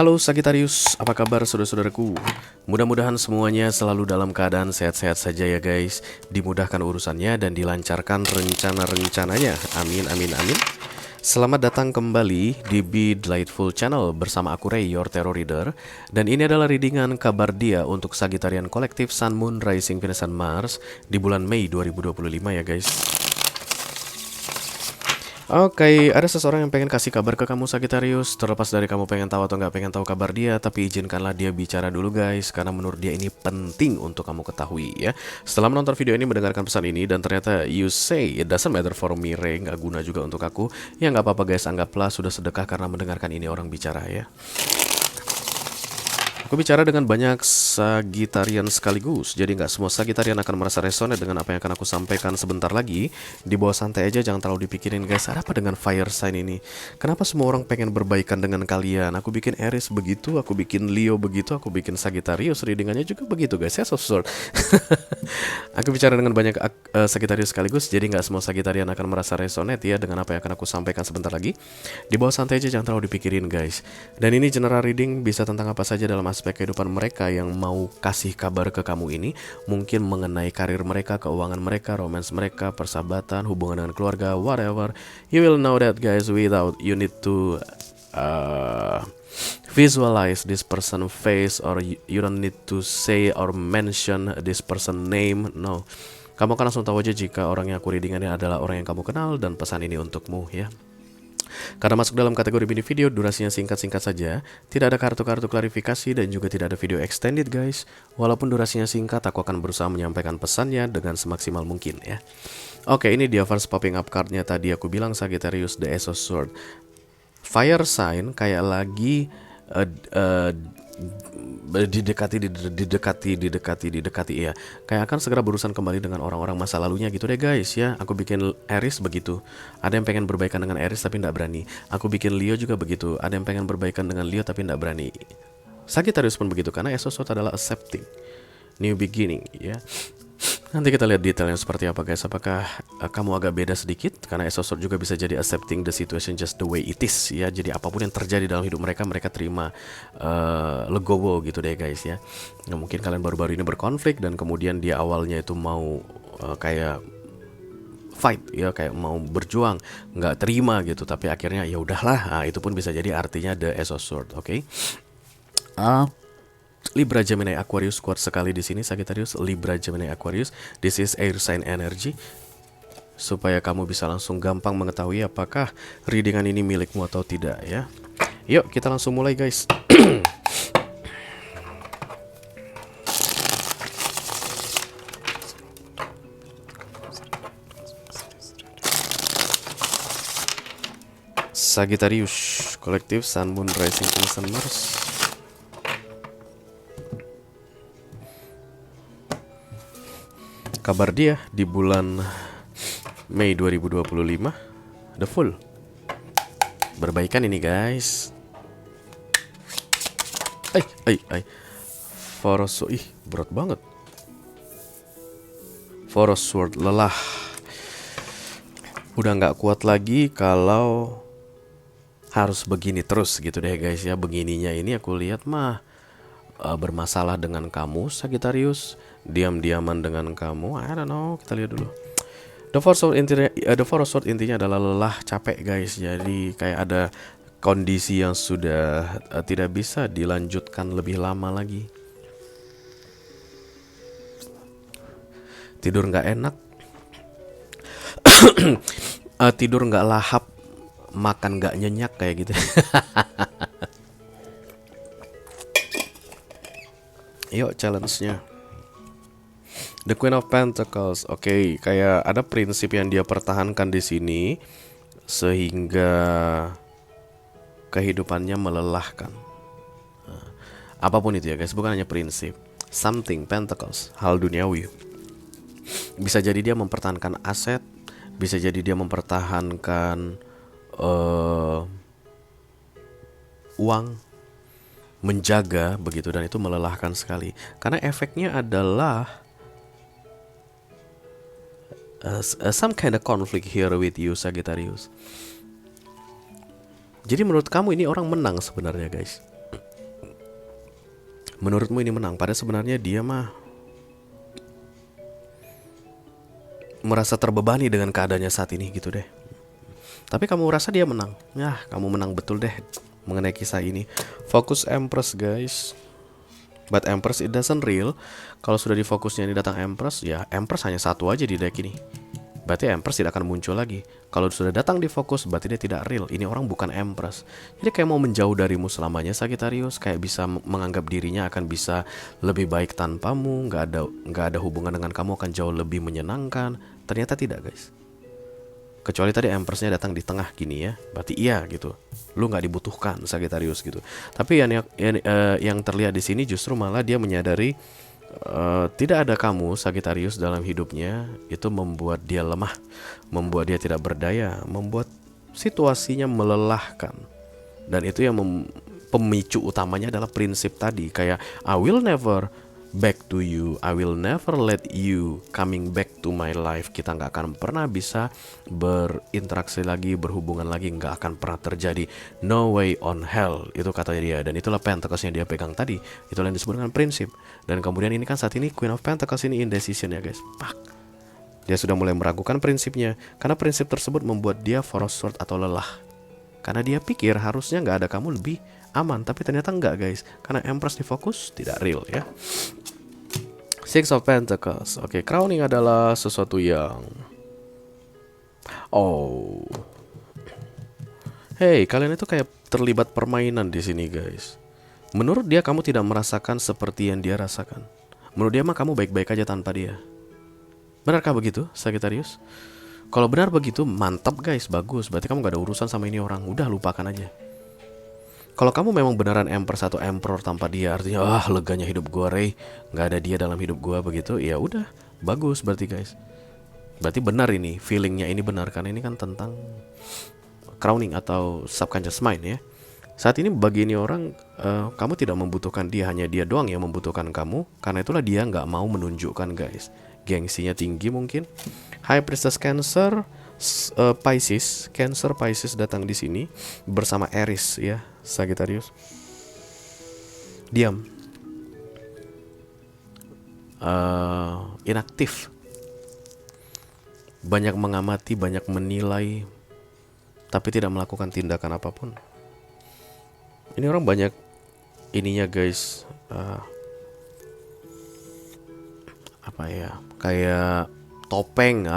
Halo Sagittarius, apa kabar saudara-saudaraku? Mudah-mudahan semuanya selalu dalam keadaan sehat-sehat saja ya guys. Dimudahkan urusannya dan dilancarkan rencana-rencananya. Amin, amin, amin. Selamat datang kembali di Be Delightful Channel bersama aku Ray, your Tarot Reader. Dan ini adalah readingan kabar dia untuk Sagittarian Kolektif Sun, Moon, Rising, Venus, dan Mars di bulan Mei 2025 ya guys. Oke, ada seseorang yang pengen kasih kabar ke kamu Sagittarius. Terlepas dari kamu pengen tahu atau nggak pengen tahu kabar dia, tapi izinkanlah dia bicara dulu guys, karena menurut dia ini penting untuk kamu ketahui ya. Setelah menonton video ini, mendengarkan pesan ini, dan ternyata you say it doesn't matter for me Ray, nggak guna juga untuk aku, ya nggak apa-apa guys, anggaplah sudah sedekah karena mendengarkan ini orang bicara ya. Aku bicara dengan banyak Sagittarian sekaligus, jadi nggak semua Sagittarian akan merasa resonate dengan apa yang akan aku sampaikan sebentar lagi. Di bawah santai aja, jangan terlalu dipikirin guys. Ada apa dengan fire sign ini? Kenapa semua orang pengen berbaikan dengan kalian? Aku bikin Aries begitu, aku bikin Leo begitu, aku bikin Sagittarius readingannya juga begitu guys ya, so short. Aku bicara dengan banyak Sagittarius sekaligus, jadi nggak semua Sagittarian akan merasa resonate ya dengan apa yang akan aku sampaikan sebentar lagi. Di bawah santai aja, jangan terlalu dipikirin guys. Dan ini general reading, bisa tentang apa saja dalam aspek kehidupan mereka yang mau kasih kabar ke kamu ini. Mungkin mengenai karir mereka, keuangan mereka, romance mereka, persahabatan, hubungan dengan keluarga, whatever. You will know that guys without you need to visualize this person face, or you don't need to say or mention this person name. No, kamu kan langsung tahu aja jika orang yang aku reading ini adalah orang yang kamu kenal, dan pesan ini untukmu ya. Karena masuk dalam kategori mini video, durasinya singkat-singkat saja, tidak ada kartu-kartu klarifikasi dan juga tidak ada video extended guys. Walaupun durasinya singkat, aku akan berusaha menyampaikan pesannya dengan semaksimal mungkin ya. Oke, ini dia first popping up cardnya tadi aku bilang Sagittarius, the Ace of Swords. Fire sign kayak lagi didekati ya, kayak akan segera berurusan kembali dengan orang-orang masa lalunya gitu deh guys ya. Aku bikin Aries begitu, ada yang pengen berbaikan dengan Aries tapi tidak berani. Aku bikin Leo juga begitu, ada yang pengen berbaikan dengan Leo tapi tidak berani. Sagittarius pun begitu, karena Ace of Swords adalah accepting, new beginning ya. Nanti kita lihat detailnya seperti apa guys. Apakah kamu agak beda sedikit? Karena Ace of Swords juga bisa jadi accepting the situation just the way it is ya. Jadi apapun yang terjadi dalam hidup mereka, mereka terima legowo gitu deh guys ya. Nah, mungkin kalian baru-baru ini berkonflik dan kemudian dia awalnya itu mau kayak fight ya, kayak mau berjuang, nggak terima gitu, tapi akhirnya ya udahlah. Nah, itu pun bisa jadi artinya the Ace of Swords. Oke. Libra, Gemini, Aquarius kuat sekali di sini Sagittarius. Libra, Gemini, Aquarius. This is air sign energy. Supaya kamu bisa langsung gampang mengetahui apakah readingan ini milikmu atau tidak ya. Yuk kita langsung mulai guys. Sagittarius Kolektif Sun, Moon, Rising, Venus, dan Mars. Kabar dia di bulan Mei 2025, The Fool. Berbaikan ini guys. Four of Swords, berat banget. Four of Swords, lelah. Udah nggak kuat lagi kalau harus begini terus gitu deh guys ya. Begininya ini aku lihat mah bermasalah dengan kamu Sagittarius, diam-diaman dengan kamu. I don't know, kita lihat dulu. The Four of Swords intinya adalah lelah, capek guys. Jadi kayak ada kondisi yang sudah tidak bisa dilanjutkan lebih lama lagi. Tidur nggak enak, tidur nggak lahap, makan nggak nyenyak kayak gitu. Yuk challenge-nya. The Queen of Pentacles. Oke, kayak ada prinsip yang dia pertahankan di sini sehingga kehidupannya melelahkan. Apapun itu ya guys, bukan hanya prinsip. Something Pentacles, hal duniawi. Bisa jadi dia mempertahankan aset, bisa jadi dia mempertahankan uang, menjaga begitu, dan itu melelahkan sekali karena efeknya adalah some kind of conflict here with you Sagittarius. Jadi menurut kamu ini orang menang sebenarnya guys. Menurutmu ini menang, padahal sebenarnya dia mah merasa terbebani dengan keadaannya saat ini gitu deh. Tapi kamu rasa dia menang. Ya, kamu menang betul deh mengenai kisah ini. Fokus Empress guys. But Empress it doesn't real. Kalau sudah difokusnya ini datang Empress, ya Empress hanya satu aja di deck ini. Berarti Empress tidak akan muncul lagi. Kalau sudah datang di fokus, berarti dia tidak real. Ini orang bukan Empress. Jadi kayak mau menjauh darimu selamanya Sagittarius. Kayak bisa menganggap dirinya akan bisa lebih baik tanpamu. Nggak ada hubungan dengan kamu akan jauh lebih menyenangkan. Ternyata tidak guys. Kecuali tadi Empressnya datang di tengah gini ya, berarti iya gitu. Lu nggak dibutuhkan Sagittarius gitu. Tapi yang terlihat di sini justru malah dia menyadari tidak ada kamu Sagittarius dalam hidupnya, itu membuat dia lemah, membuat dia tidak berdaya, membuat situasinya melelahkan. Dan itu yang pemicu utamanya adalah prinsip tadi, kayak I will never back to you, I will never let you coming back to my life. Kita nggak akan pernah bisa berinteraksi lagi, berhubungan lagi, nggak akan pernah terjadi. No way on hell, itu katanya dia. Dan itulah Pentacles yang dia pegang tadi. Itulah yang disebut dengan prinsip. Dan kemudian ini kan saat ini Queen of Pentacles ini indecision ya guys. Pak, dia sudah mulai meragukan prinsipnya, karena prinsip tersebut membuat dia frustrated atau lelah. Karena dia pikir harusnya nggak ada kamu lebih aman, tapi ternyata enggak guys. Karena Empress di fokus tidak real ya. Six of Pentacles. Oke, crowning adalah sesuatu yang hey, kalian itu kayak terlibat permainan di sini guys. Menurut dia kamu tidak merasakan seperti yang dia rasakan. Menurut dia mah kamu baik-baik aja tanpa dia. Benarkah begitu Sagittarius? Kalau benar begitu mantap guys, bagus. Berarti kamu gak ada urusan sama ini orang. Udah lupakan aja. Kalau kamu memang beneran Empress atau Emperor tanpa dia, artinya leganya hidup gua Ray, nggak ada dia dalam hidup gua begitu, ya udah bagus berarti guys. Berarti benar ini, feelingnya ini benar, karena ini kan tentang crowning atau subconscious mind ya. Saat ini bagi ini orang, kamu tidak membutuhkan dia, hanya dia doang yang membutuhkan kamu. Karena itulah dia nggak mau menunjukkan guys, gengsinya tinggi mungkin. High Priestess Cancer, Pisces, Cancer Pisces datang di sini bersama Aries ya, Sagittarius. Diam, inaktif, banyak mengamati, banyak menilai, tapi tidak melakukan tindakan apapun. Ini orang banyak ininya guys, apa ya, kayak topeng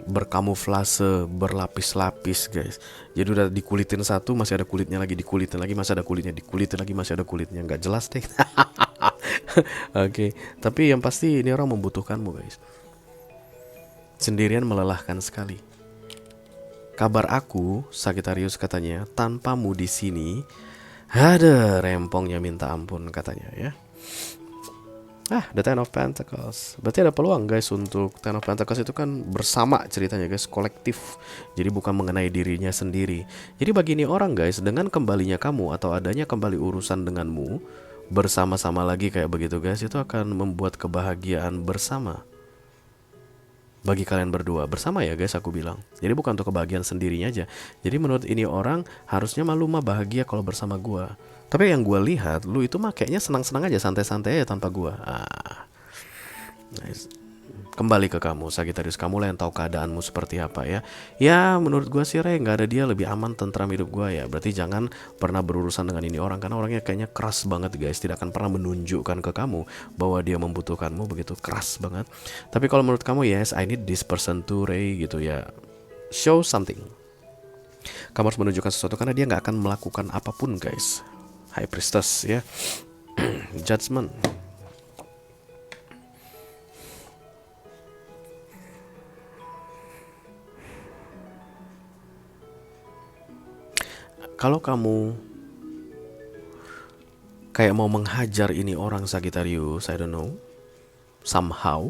berkamuflase, berlapis-lapis guys. Jadi udah dikulitin satu, masih ada kulitnya lagi, dikulitin lagi, masih ada kulitnya, dikulitin lagi, masih ada kulitnya. Nggak jelas deh. Oke, tapi yang pasti ini orang membutuhkanmu guys. Sendirian melelahkan sekali. Kabar aku, Sagittarius katanya, tanpamu di sini, ada rempongnya minta ampun katanya ya. The Ten of Pentacles. Berarti ada peluang guys untuk Ten of Pentacles itu kan bersama ceritanya guys, kolektif. Jadi bukan mengenai dirinya sendiri. Jadi bagi ini orang guys, dengan kembalinya kamu atau adanya kembali urusan denganmu bersama-sama lagi kayak begitu guys, itu akan membuat kebahagiaan bersama. Bagi kalian berdua bersama ya guys, aku bilang. Jadi bukan untuk kebahagiaan sendirinya aja. Jadi menurut ini orang harusnya malu mah bahagia kalau bersama gua. Tapi yang gue lihat, lu itu mah kayaknya senang-senang aja, santai-santai aja tanpa gue. Nice. Kembali ke kamu, Sagittarius. Kamu lah yang tahu keadaanmu seperti apa ya. Ya, menurut gue sih, Ray, nggak ada dia lebih aman, tentram hidup gue ya. Berarti jangan pernah berurusan dengan ini orang, karena orangnya kayaknya keras banget guys. Tidak akan pernah menunjukkan ke kamu bahwa dia membutuhkanmu, begitu keras banget. Tapi kalau menurut kamu, yes, I need this person to Ray gitu ya. Show something. Kamu harus menunjukkan sesuatu karena dia nggak akan melakukan apapun guys. High Priestess ya. Judgment. Kalau kamu kayak mau menghajar ini orang Sagittarius, I don't know, somehow,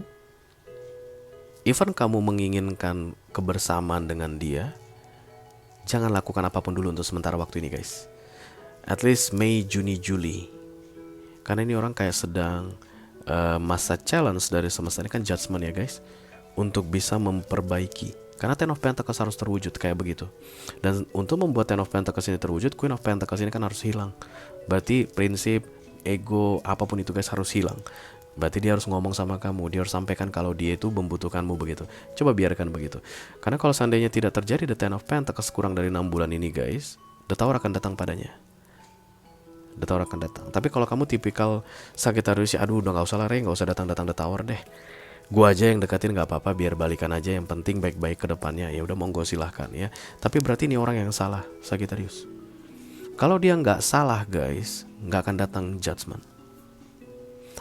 even kamu menginginkan kebersamaan dengan dia, jangan lakukan apapun dulu untuk sementara waktu ini guys. At least Mei, Juni, Juli. Karena ini orang kayak sedang masa challenge dari semesta, ini kan judgment ya guys, untuk bisa memperbaiki. Karena Ten of Pentacles harus terwujud kayak begitu. Dan untuk membuat Ten of Pentacles ini terwujud, Queen of Pentacles ini kan harus hilang. Berarti prinsip ego, apapun itu guys harus hilang. Berarti dia harus ngomong sama kamu, dia harus sampaikan kalau dia itu membutuhkanmu begitu. Coba biarkan begitu. Karena kalau seandainya tidak terjadi The Ten of Pentacles kurang dari 6 bulan ini guys, The Tower akan datang padanya. The Tower akan datang. Tapi kalau kamu tipikal Sagittarius, aduh udah gak usah lah Rey, gak usah datang-datang The Tower deh. Gua aja yang deketin gak apa-apa, biar balikan aja, yang penting baik-baik ke depannya. Ya udah monggo silahkan ya. Tapi berarti ini orang yang salah, Sagittarius. Kalau dia nggak salah guys, nggak akan datang judgment.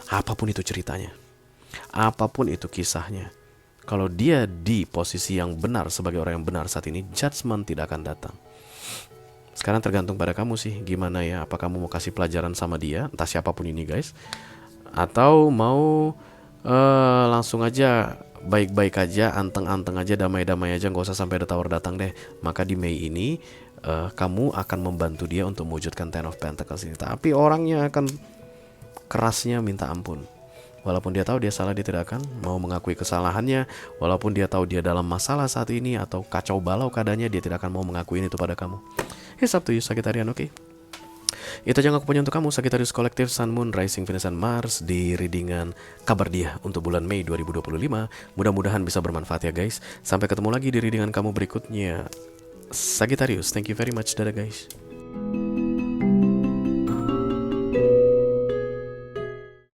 Apapun itu ceritanya, apapun itu kisahnya, kalau dia di posisi yang benar sebagai orang yang benar saat ini, judgment tidak akan datang. Sekarang tergantung pada kamu sih, gimana ya? Apa kamu mau kasih pelajaran sama dia, entah siapapun ini guys, atau mau langsung aja baik-baik aja, anteng-anteng aja, damai-damai aja, nggak usah sampai The Tower datang deh. Maka di Mei ini kamu akan membantu dia untuk mewujudkan Ten of Pentacles ini. Tapi orangnya akan kerasnya minta ampun. Walaupun dia tahu dia salah, dia tidak akan mau mengakui kesalahannya. Walaupun dia tahu dia dalam masalah saat ini atau kacau balau keadaannya, dia tidak akan mau mengakui itu pada kamu. It's up to you, Sagittarian, oke? Itu aja yang aku punya untuk kamu, Sagittarius Collective, Sun, Moon, Rising, Venus, dan Mars di readingan kabar dia untuk bulan Mei 2025. Mudah-mudahan bisa bermanfaat ya guys. Sampai ketemu lagi di readingan kamu berikutnya, Sagittarius. Thank you very much, dadah guys.